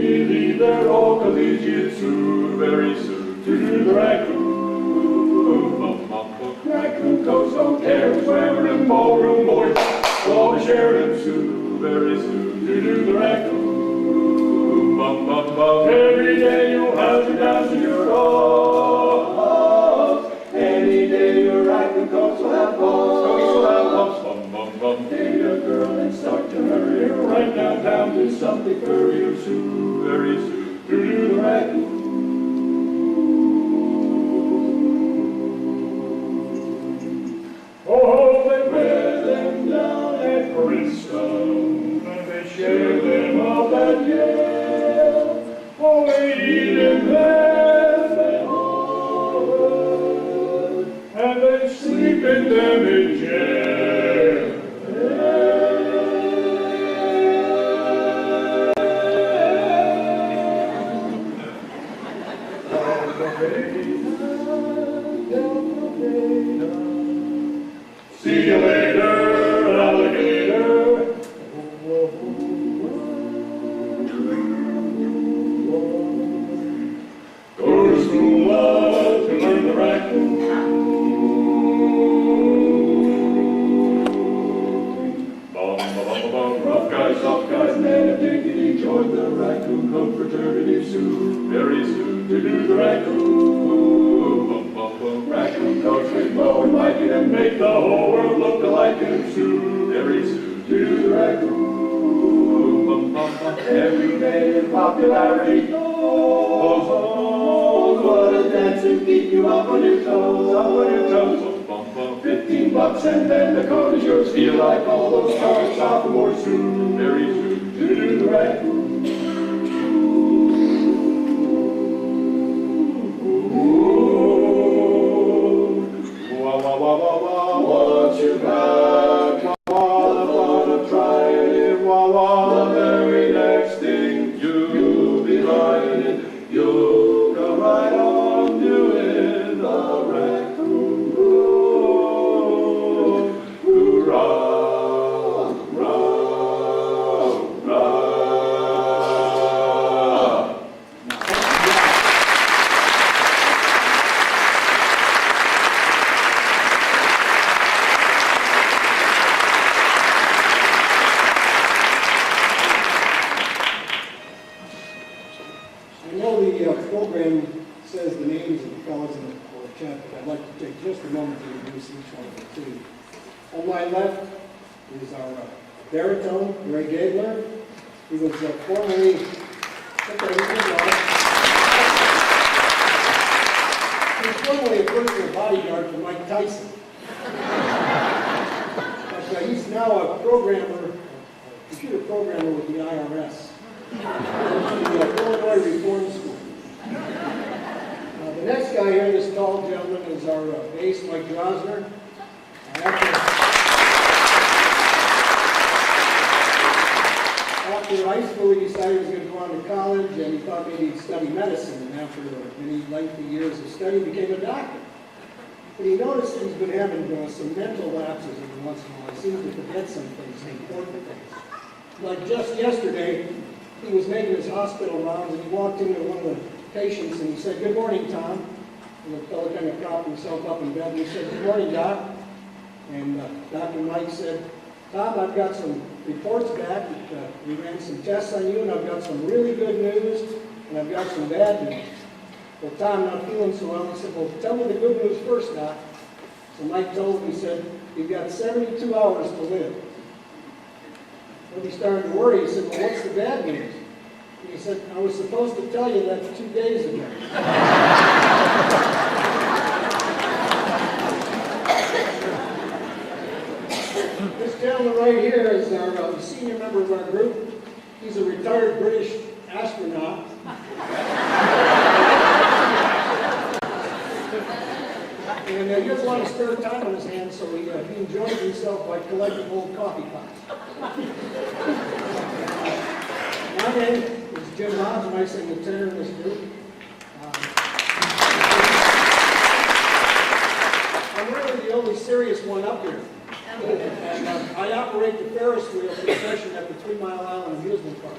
believe they're all collegiate soon, very soon, to the raccoon. Raccoon coats don't care who's wearing them ballroom boys, all be sharing them soon, very soon, to the raccoon. Every day you'll have to dance in your halls. Any day your raccoon coats will have balls. Coats will have balls. Date a girl and start to hurry her right downtown to something furry or soon, very soon, to the raccoon. Oh, they wear them down at Princeton, and they share them up at Yale. Oh, they eat in them at Harvard, and they sleep in them in jail. See you later, alligator. Go to school to learn the raccoon. Rough guys, soft guys, men of dignity, join the raccoon coat fraternity soon, very soon, to do the raccoon. Raccoon coats with Mo and Mikey and make the whole world look alike and soon, very soon, to do the raccoon. Every day in popularity goes, what a dance and keep you up on your toes, up on your toes. $15 and then the coat is yours. Feel like all those college sophomores soon, very soon, to do the raccoon. What you got, wanna try it, the very next thing you'll be riding it, you'll go right on doing the raccoon. Hoorah, rah, rah. I know the program says the names of the fellows in the chat, but I'd like to take just a moment to introduce each one of the two. On my left is our baritone, Ray Gabler. He was formerly a personal bodyguard for Mike Tyson. But he's now a programmer, computer programmer with the IRS. The Illinois Reform School. The next guy here, this tall gentleman, is our bass, Mike Drosner. After high school, he decided he was going to go on to college, and he thought maybe he'd study medicine. And after many lengthy years of study, he became a doctor. But he noticed that he's been having some mental lapses every once in a while. He seems to forget some things, some important things. Like just yesterday, he was making his hospital rounds, and he walked into one of the patients, and he said, "Good morning, Tom." And the fellow kind of propped himself up in bed, and he said, "Good morning, Doc." And Dr. Mike said, "Tom, I've got some reports back. We ran some tests on you, and I've got some really good news, and I've got some bad news." Well, Tom, not feeling so well, he said, "Well, tell me the good news first, Doc." So Mike told him, he said, "You've got 72 hours to live." When he started to worry, he said, "Well, what's the bad news?" And he said, "I was supposed to tell you that 2 days ago." This gentleman right here is our senior member of our group. He's a retired British astronaut. And he doesn't want to spare time on his hands, so he enjoys himself by collecting old coffee pots. My name is Jim Hobbs, and I sing the tenor in this group. I'm really the only serious one up here. And I operate the Ferris wheel concession at the 3 Mile Island amusement park.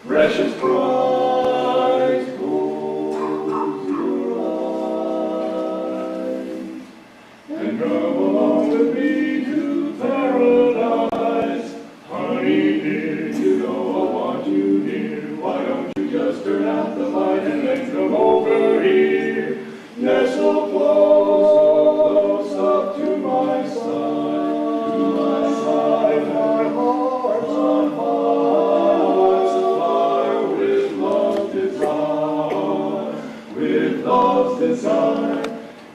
Precious prize goes your eyes, and come along with me to paradise. Honey dear, you know I want you near. Why don't you just turn out the light and then come over here? Nestle close up to my side, my heart's on fire with love's desire.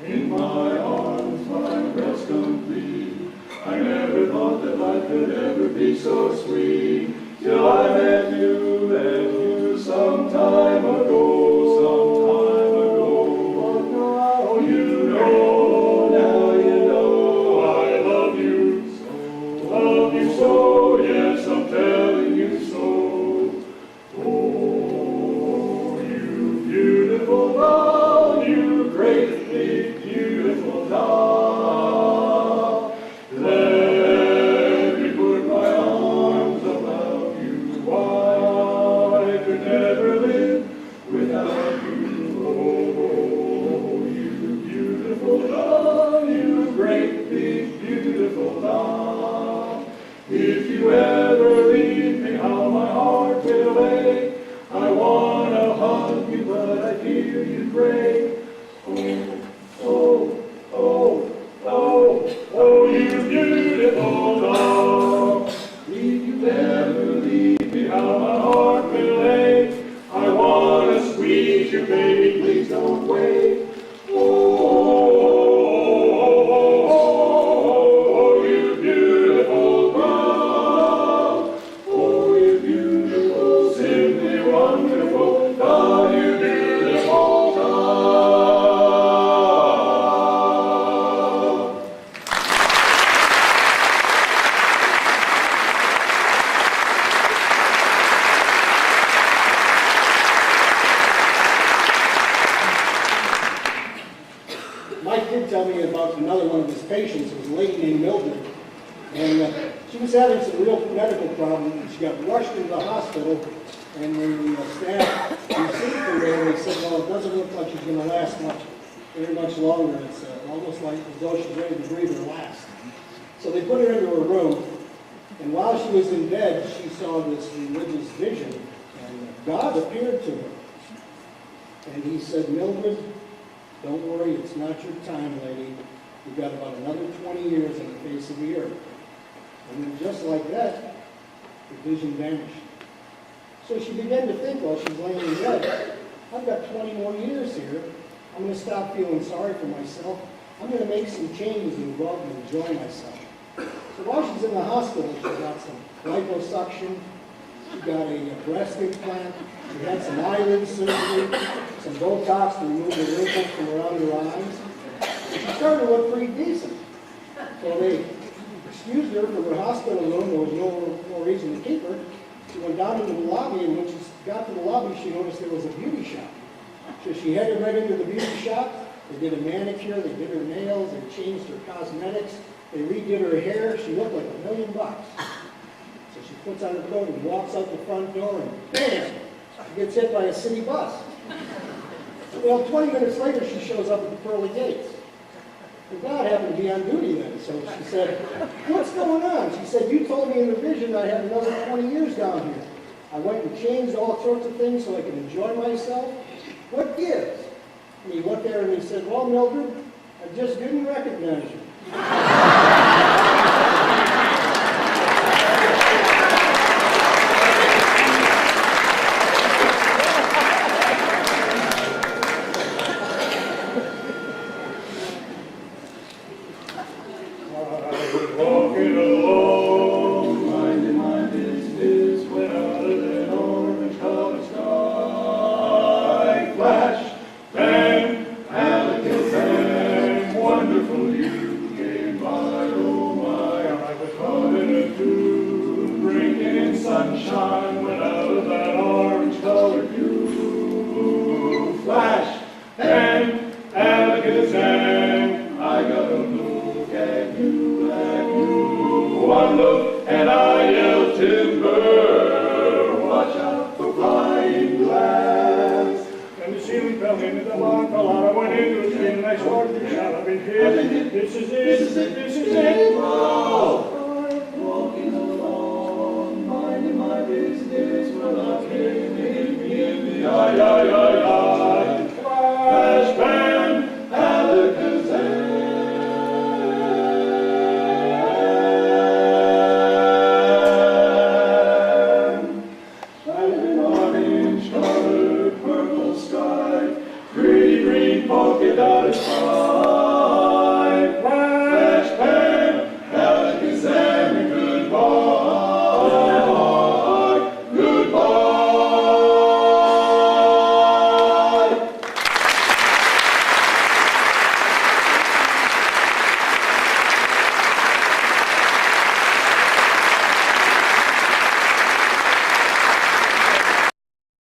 In my arms, my rest complete. I never thought that life could ever be so sweet, till I met you some time ago. But now you know, I love you so, yes, I'm telling you so. Oh, you beautiful doll, you great big beautiful doll. Let me put my arms about you. I could never live without you. Oh, you beautiful doll, you great big beautiful doll. If you ever leave me, how my heart will ache. I wanna hug you, but I fear you break. Oh, you beautiful doll. If you ever leave me, how my heart will ache. I wanna squeeze you, baby, please don't wait. Oh, you beautiful doll. Oh, you beautiful, simply wonderful doll, you beautiful doll. Mike did tell me about another one of his patients. It was a lady named Mildred. And she was having some real medical problems. She got rushed into the hospital. And when the staff received her there, they said, well, it doesn't look like she's going to last very much longer. It's almost like as though she's ready to breathe her last. So they put her into her room. And while she was in bed, she saw this religious vision. And God appeared to her. And he said, Mildred, don't worry, it's not your time, lady. You've got about another 20 years on the face of the earth. And then just like that, the vision vanished. So she began to think while she's laying in bed, I've got 20 more years here. I'm going to stop feeling sorry for myself. I'm going to make some changes and go out and enjoy myself. So while she's in the hospital, she got some liposuction, she got a breast implant, she had some eyelid surgery, some Botox to remove the wrinkles from around her eyes. And she started to look pretty decent. So they excused her from her hospital room. There was no reason to keep her. She went down into the lobby, and when she got to the lobby, she noticed there was a beauty shop. So she headed right into the beauty shop. They did a manicure, they did her nails, they changed her cosmetics, they redid her hair. She looked like $1 million. So she puts on her coat and walks out the front door, and bam! She gets hit by a city bus. Well, 20 minutes later, she shows up at the pearly gates. And God happened to be on duty then, so she said, what's going on? She said, you told me in the vision I had another 20 years down here. I went and changed all sorts of things so I could enjoy myself. What gives? And he looked at her and he said, well, Mildred, I just didn't recognize you. Walking alone, minding my business, when out of an orange-colored sky flashed, bang, elegant and wonderful, you came it, this is it, this is it.